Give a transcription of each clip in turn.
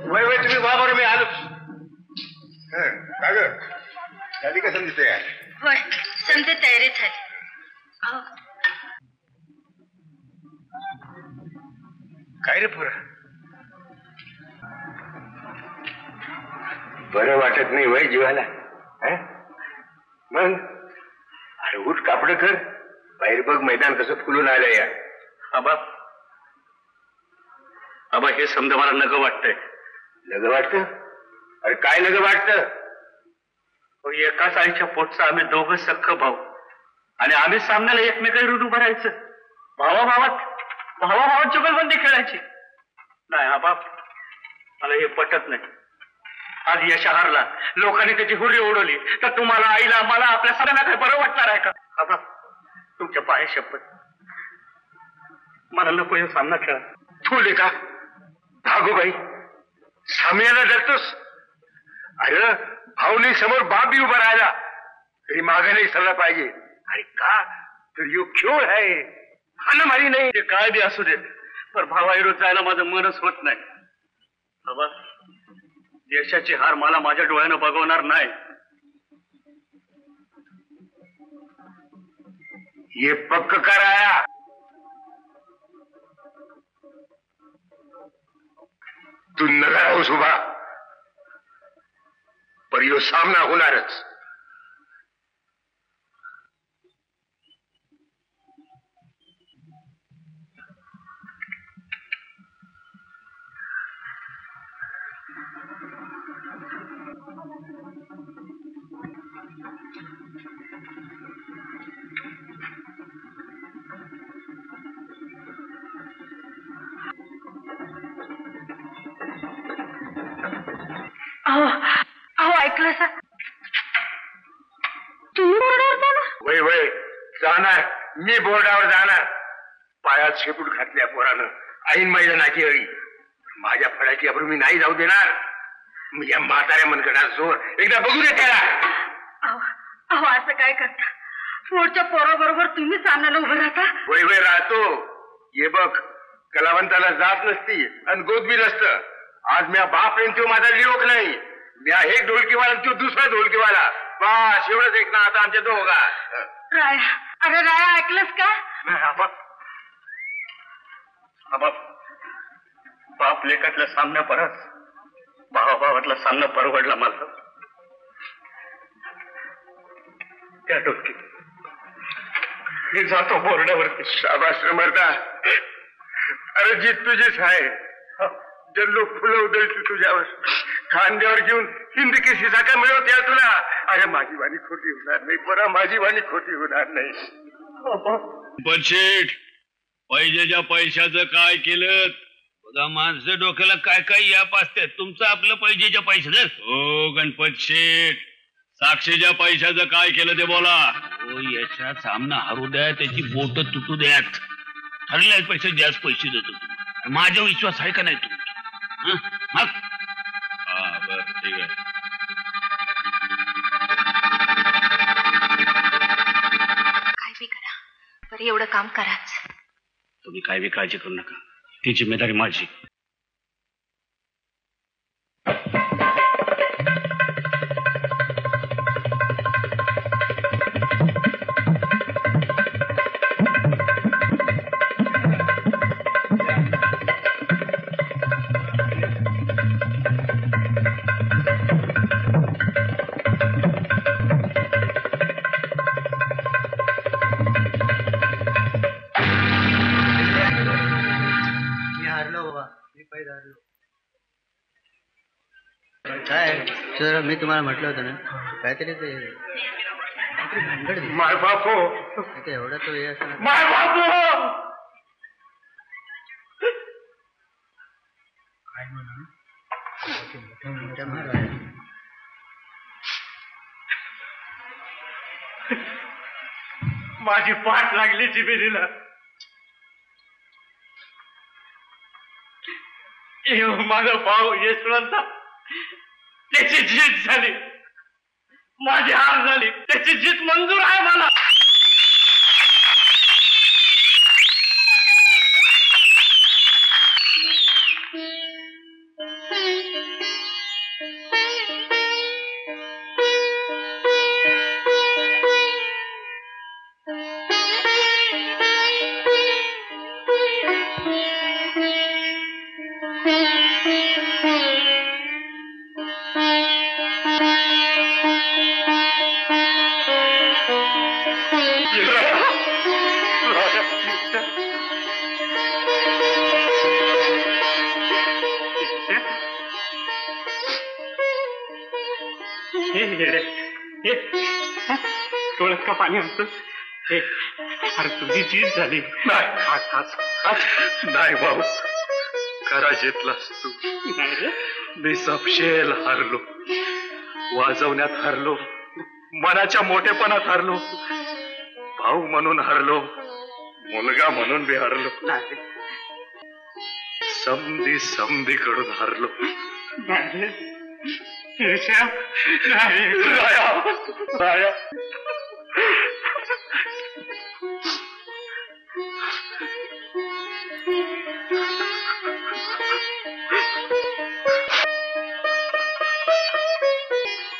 वय वय तुम्ही वा बरं मी आलो. काय झाली का समजते यार? होय समजे तयारीच आहे. काय रे पुरा बरं वाटत नाही वय जीवाला? मग अरे उठ कापड कर, बाहेर बघ मैदान कसं फुलून आलं या. आबा आबा हे समजा मला नग वाटतंय. नग वाटत? अरे काय नग वाटत? एकाच आईच्या पोटचं आम्ही दोघं सख्ख भाऊ आणि आम्ही सामन्याला एकमेकांविरुद्ध उभं राहायचं. भावाभावात जुगलबंदी खेळायची. नाही आबा मला हे पटत नाही. आज यश हारला, लोकांनी त्याची हुर्री उडवली तर तुम्हाला, आईला, मला, आपल्या सगळ्यांना काय बरं वाटणार आहे का? आबा तुमच्या पाया शपथ मला नको हे सामना खेळा. थोडे का भागूबाई सामन्याला डरतोस? अरे भाऊनी समोर बाप बी उभा राहिला तरी मागे नाही सरला पाहिजे. अरे का तर यो खेळ आहे, हाणामारी नाही. ते काय बी असू दे पण भावाविरोध जायला माझं मनच होत नाही. बाबा देशाची हार मला माझ्या डोळ्यानं बघवणार नाही. ये पक्क कराया. तू नका राहूस उभा, पर यो सामना होणारच. ऐकलं सर तुम्ही बोर्डावर जाणार? वय वय जाणार, मी बोर्डावर जाणार. पायात शेपूट घातल्या पोरानं ऐन मैदानाची अळी. माझ्या फळाची अब्रू मी नाही जाऊ देणार. या म्हाताऱ्या मनगडात जोर एकदा बघू दे त्याला. अहो असं काय करता? पोरच्या पोराबरोबर तुम्ही सामन्याला उभं राहता? वय वय राहतो. ये बघ कलावंताला जात नसती आणि गोद बी नसतं. आज मी बाप येईन तो माझा लिओक नाही. मी एक ढोलकीवाला तो दुसरा ढोलकीवाला. बस एवढंच एक ना आता आमच्या दोघा. राया, अरे राया ऐकलंस का? बाप लेकातल्या सामन्या परत भावाभावातला सामना परवडला मला. त्या डोक्यात मी जातो बोर्डावरती. शाबास मर्दा. अरे जीत तुझीच आहे. जल्लो फुलं उधळती तुझ्यावर, खांद्यावर घेऊन हिंद केसीचा का मिळवत या तुला. अरे माझी वाणी खोटी होणार नाही, बरं माझी वाणी खोटी होणार नाही. पण शेठ पैशाच्या पैशाचं काय केलं? बघा माणसं डोक्याला काय काय याप असते. तुमचं आपलं पैशाच्या पैशाचं. हो गणपत शेठ साक्षीच्या पैशाचं काय केलं ते बोला. हो याचा सामना हरू द्या, त्याची बोट तुटू द्यात. ठरले पैसे जास्त पैसे देतो. माझा विश्वास आहे का नाही तुमचा? हा बर ठीक आहे. काय बी करा बरं एवढं काम कराच. तुम्ही काय बी काळजी करू नका, ती जिम्मेदारी माझी. सर मी तुम्हाला म्हटलं होतं ना काहीतरी ते माय बापू एवढा तो हे असं माय बापू काय म्हणा. माझी पाठ लागली जिबेरीला. माझा भाऊ यशवंत त्याची जीत झाली, माझी हार झाली. त्याची जीत मंजूर आहे मला. डोळ्यात का पाणी आणतं? अरे तुझी जीत झाली. नाही भाऊ, खरा जितलास तू. मी सपशेल हारलो, वाजवण्यात हारलो, मनाच्या मोठेपणात हारलो, भाऊ म्हणून हारलो, मुलगा म्हणून बी हारलो, समधी कडून हारलो.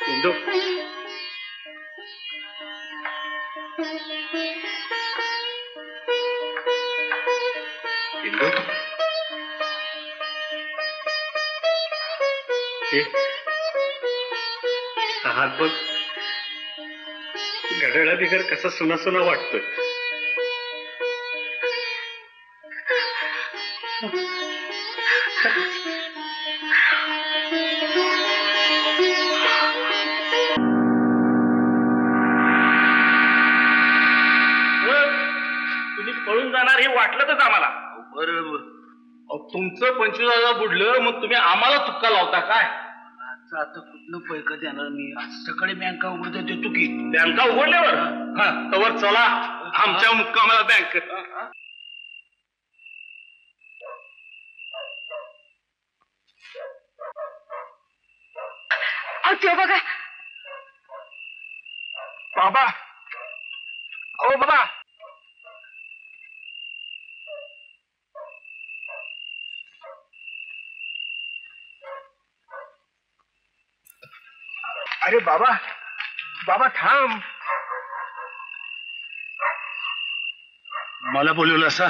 इंदू, इंदू, हात बघ, घड्याळा बिगर कसा सुना सुना वाटतोय. तुम्ही पळून जाणार हे वाटलंच आम्हाला. बरोबर, तुमचं 25,000 बुडलं, मग तुम्ही आम्हाला तुक्का लावता काय? आता कुठलं पैक देणार मी? आज सकाळी बँका उघडत देतो की. बँका उघडल्यावर तवर चला आमच्या मुक्कामाला बँक. ते बघा बाबा, ओ बाबा, अरे बाबा, बाबा थांब. मला बोलवलं असा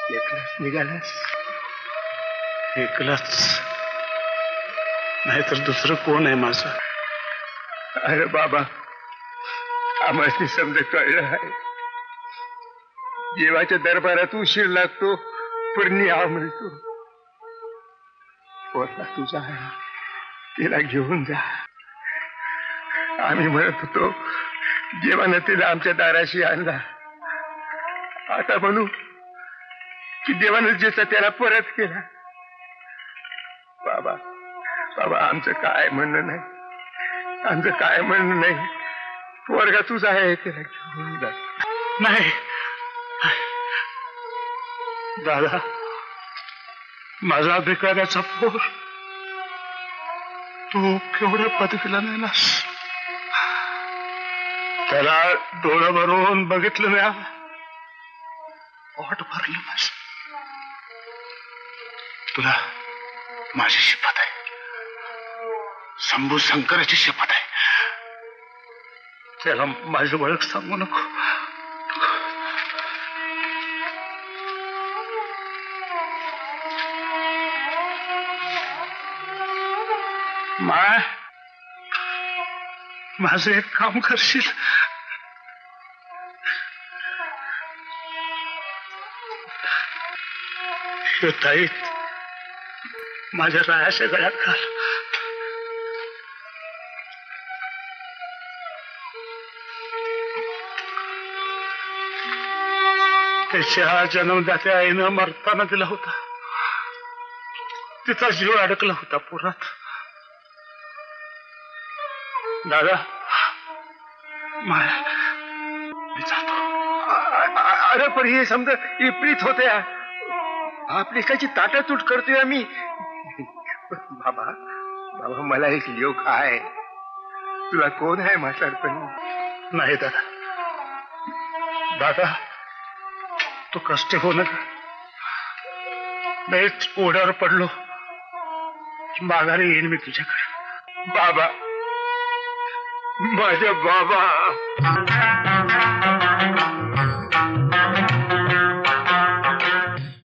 एकलाच निघालास? एकलाच नाही तर दुसरं कोण आहे माझं? अरे बाबा, आम्हाला समजा कळलं आहे. देवाच्या दरबारात उशीर लागतो पण न्याय मिळतो. पोरला तुझा आहे, तिला घेऊन जा. आम्ही म्हणत होतो देवानं तिला आमच्या दाराशी आणला, आता म्हणू की देवानं ज्याचा त्याला परत केला. बाबा, बाबा, आमचं काय म्हणणं नाही, आमचं काय म्हणणं नाही. पोरगा तुझा आहे, तिला घेऊन जा. नाही दादा, माझा भिकाऱ्याचा पोर तू केवढ्या पदवीला नेलास. त्याला डोळं भरून बघितलं नाही, पोट भरलं माझ. तुला माझी शपथ आहे, शंभू शंकराची शपथ आहे. त्याला माझी ओळख सांगू नको. माझं एक काम करशील? ताईत माझ्या रायाच्या गळ्यात घाल. त्याच्या जन्मदात्या आईनं मरताना दिला होता, तिचा जीव अडकला होता पुरात. दादा, मी जातो. अरे पण हे समजा विपरीत होते. आपली काची ताटातूट करतोय आम्ही. बाबा, बाबा, मला एक योग आहे. तुला कोण आहे म्हातारपणी? नाही दादा, दादा तू कष्ट हो नका. नाहीच ओढ्यावर पडलो माघारी येईन मी तुझ्याकडे. बाबा, माझ्या बाबा.